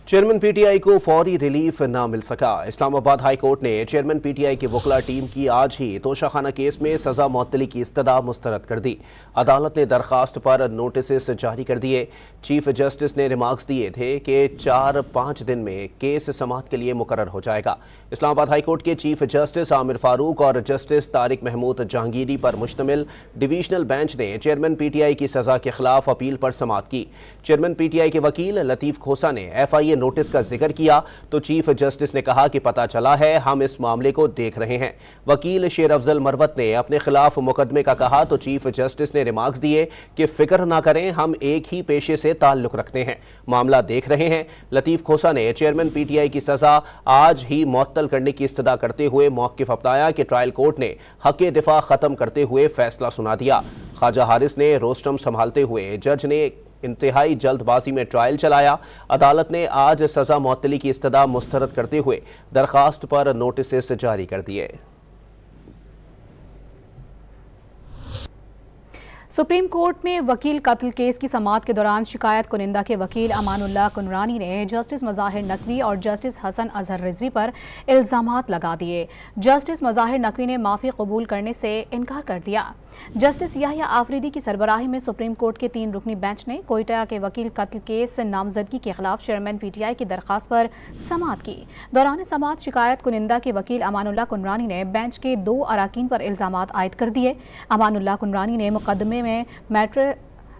Chairman PTI को फौरी relief न मिल सका। इस्लामाबाद हाई कोर्ट ने चेयरमैन पीटीआई की वकला टीम की आज ही तोशाखाना केस में सजा मुअत्तली की इस्तदा मुस्तरद कर दी। अदालत ने दरखास्त पर नोटिस जारी कर दिए। चीफ जस्टिस ने रिमार्क्स दिए थे कि 4-5 दिन में केस समाअत के लिए मुकर्रर हो जाएगा। इस्लामाबाद हाई कोर्ट के चीफ जस्टिस आमिर फारूक और जस्टिस तारिक महमूद जहांगीरी पर मुश्तमिल डिवीजनल बेंच ने चेयरमैन पीटीआई की सजा के खिलाफ अपील पर समाअत की। चेयरमैन पीटीआई के वकील लतीफ खोसा ने FIA नोटिस का जिक्र किया तो चीफ जस्टिस ने कहा कि पता चला है, हम इस मामले को देख रहे हैं। वकील शेर अफजल मरवत ने अपने खिलाफ मुकदमे का कहा तो चीफ जस्टिस ने रिमार्क्स दिए कि फिक्र ना करें, हम एक ही पेशे से ताल्लुक रखते हैं, मामला देख रहे हैं। लतीफ खोसा ने चेयरमैन पीटीआई की सजा आज ही मुअत्तल करने की इस्तदा करते हुए मौक़िफ़ अपनाया कि ट्रायल कोर्ट ने हक़ दिफा खत्म करते हुए फैसला सुना दिया। ख्वाजा हारिस ने रोस्टम संभालते हुए जज ने इंतहाई जल्दबाजी में ट्रायल चलाया। अदालत ने आज सजा मुअत्तली की इस्तदा मुस्तरद करते हुए दरखास्त पर नोटिस जारी कर दिए। सुप्रीम कोर्ट में वकील कत्ल केस की समाअत के दौरान शिकायत कुनिंदा के वकील अमानुल्लाह कुनरानी ने जस्टिस मज़ाहिर नकवी और जस्टिस हसन अजहर रिजवी पर इल्जामात लगा दिए। जस्टिस मज़ाहिर नकवी ने माफ़ी कबूल करने से इनकार कर दिया। जस्टिस याहिया आफरीदी की सरबराही में सुप्रीम कोर्ट के 3 रुकनी बेंच ने कोयटा के वकील कत्ल केस नामजदगी के खिलाफ चेयरमैन पीटीआई की दरखास्त पर समाअत की। दौरान समाअत शिकायत कुनिंदा के वकील अमानुल्लाह कुनरानी ने बेंच के 2 अराकीन पर इल्जामात आयद कर दिए। अमानुल्लाह कुनरानी ने मुकदमे में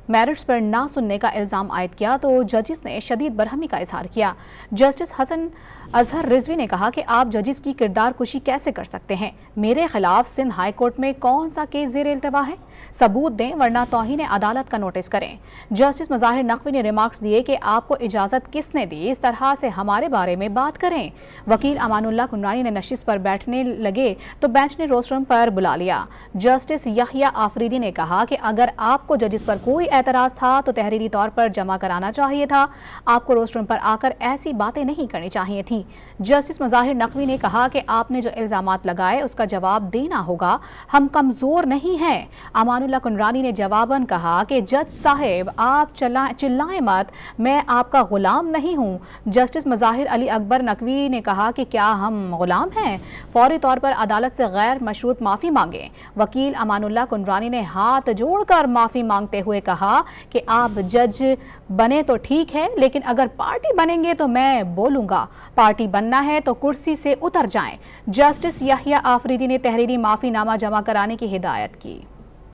मेरिट्स पर ना सुनने का इल्जाम आयद किया तो जजिस ने शदीद बरहमी का इजहार किया। जस्टिस हसन अजहर रिजवी ने कहा कि आप जजिस की किरदार कुशी कैसे कर सकते हैं? मेरे खिलाफ सिंध हाई कोर्ट में कौन सा केस ज़ेर इल्तवा है? सबूत दें वरना तौहीन अदालत का नोटिस करें। जस्टिस मज़ाहिर नकवी ने रिमार्क्स दिए कि आपको इजाज़त किसने दी इस तरह से हमारे बारे में बात करें? वकील अमानुल्लाह कुनरानी ने नशिस्त पर बैठने लगे तो बेंच ने रोस्टरूम पर बुला लिया। जस्टिस याहिया आफरीदी ने कहा कि अगर आपको जजिस पर कोई एतराज़ था तो तहरीरी तौर पर जमा कराना चाहिए था, आपको रोस्टरूम पर आकर ऐसी बातें नहीं करनी चाहिए थी। जस्टिस मज़ाहिर नकवी ने कहा कि आपने जो इल्जामात लगाए उसका जवाब देना होगा, हम कमज़ोर नहीं हैं। अमानुल्लाह कुनरानी ने जवाबन कहा कि जज साहब आप चिल्लाएं मत, मैं आपका गुलाम नहीं हूँ। जस्टिस मज़ाहिर अली अकबर नकवी ने कहा कि क्या हम गुलाम हैं? फौरी तौर पर अदालत से गैर मशरूत माफ़ी मांगे। वकील अमानुल्लाह कुनरानी ने हाथ जोड़कर माफ़ी मांगते हुए कहा कि आप जज बने तो ठीक है, लेकिन अगर पार्टी बनेंगे तो मैं बोलूंगा, पार्टी बनना है तो कुर्सी से उतर जाएं। जस्टिस याहिया आफरीदी ने तहरीरी माफ़ीनामा जमा कराने की हिदायत की।